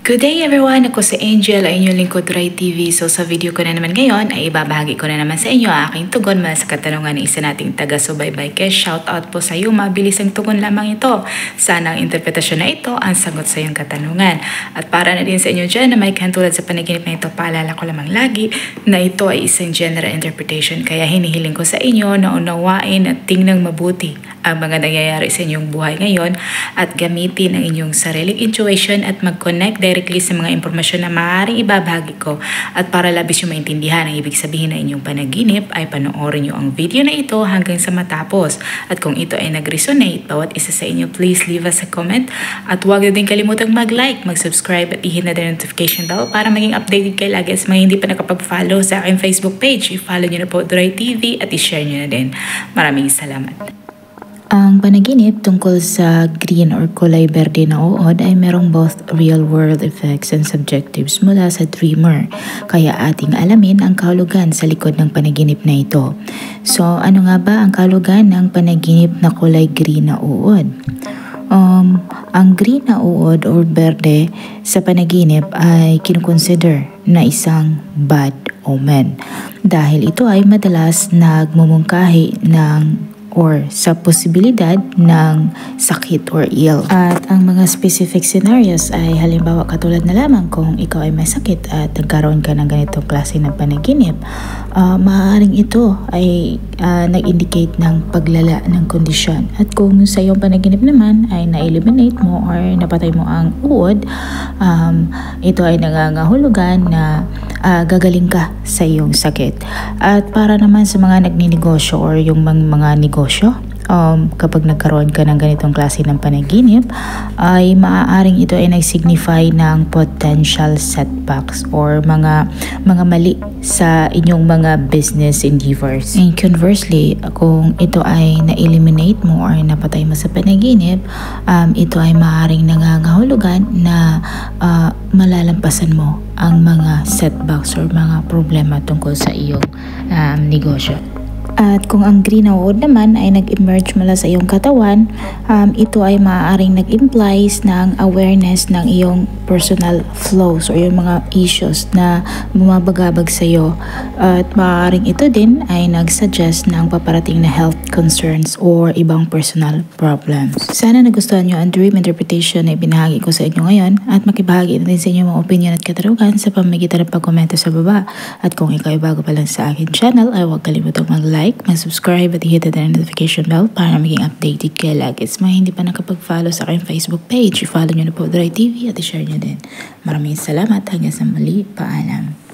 Good day everyone! Ako si Angel, ay inyong lingkod Ray TV. So sa video ko na naman ngayon ay ibabahagi ko na naman sa inyo ang aking tugon mula sa katanungan ng isa nating taga-subaybay. Kaya shout out po sa iyo, mabilis ang tugon lamang ito. Sana ang interpretasyon na ito ang sagot sa iyong katanungan. At para na din sa inyo dyan na may katulad sa panaginip na ito, paalala ko lamang lagi na ito ay isang general interpretation. Kaya hinihiling ko sa inyo na unawain at tingnan mabuti ang mga nangyayari sa inyong buhay ngayon at gamitin ang inyong sariling intuition at mag-connect directly sa mga impormasyon na maaaring ibabahagi ko. At para labis yung maintindihan ang ibig sabihin ng inyong panaginip ay panoorin nyo ang video na ito hanggang sa matapos. At kung ito ay nag-resonate, bawat isa sa inyo, please leave us a comment. At huwag na din kalimutang mag-like, mag-subscribe at i-hit na din notification bell para maging updated kayo lagi. At mga hindi pa nakapag-follow sa aking Facebook page, i-follow nyo na po Ray TV at i-share nyo na din. Maraming salamat. Ang panaginip tungkol sa green or kulay berde na uod ay merong both real-world effects and subjectives mula sa dreamer. Kaya ating alamin ang kahulugan sa likod ng panaginip na ito. So ano nga ba ang kahulugan ng panaginip na kulay green na uod? Ang green na uod or berde sa panaginip ay kinukonsider na isang bad omen. Dahil ito ay madalas nagmumungkahi ng or sa posibilidad ng sakit or ill. At ang mga specific scenarios ay halimbawa katulad na lamang kung ikaw ay may sakit at nagkaroon ka ng ganitong klase ng panaginip, maaaring ito ay nag-indicate ng paglala ng kondisyon. At kung sa iyong panaginip naman ay na-eliminate mo or napatay mo ang uod, ito ay nangangahulugan na gagaling ka sa iyong sakit. At para naman sa mga nagninegosyo or yung mga negosyo, kapag nagkaroon ka ng ganitong klase ng panaginip, ay maaaring ito ay nag-signify ng potential setbacks or mga mali sa inyong mga business endeavors. And conversely, kung ito ay na-eliminate mo or napatay mo sa panaginip, ito ay maaaring nangangahulugan na malalampasan mo ang mga setbacks or mga problema tungkol sa iyong negosyo. At kung ang green na uod naman ay nag-emerge mula sa iyong katawan, ito ay maaaring nag-implies ng awareness ng iyong personal flows or yung mga issues na bumabagabag sa iyo. At maaaring ito din ay nag-suggest ng paparating na health concerns or ibang personal problems. Sana nagustuhan nyo ang dream interpretation na ibinahagi ko sa inyo ngayon at makibahagi na din sa inyo mga opinion at katanungan sa pamamagitan ng pagkomento sa baba. At kung ikaw ay bago pa lang sa akin channel, ay huwag kalimutang mag-like, mag-subscribe at i-hit na notification bell para maging updated kayo lagi. At mga hindi pa nakapag-follow sa aking Facebook page, i-follow nyo na po Ray TV at i-share nyo din. Maraming salamat. Hanggang sa muli. Paalam.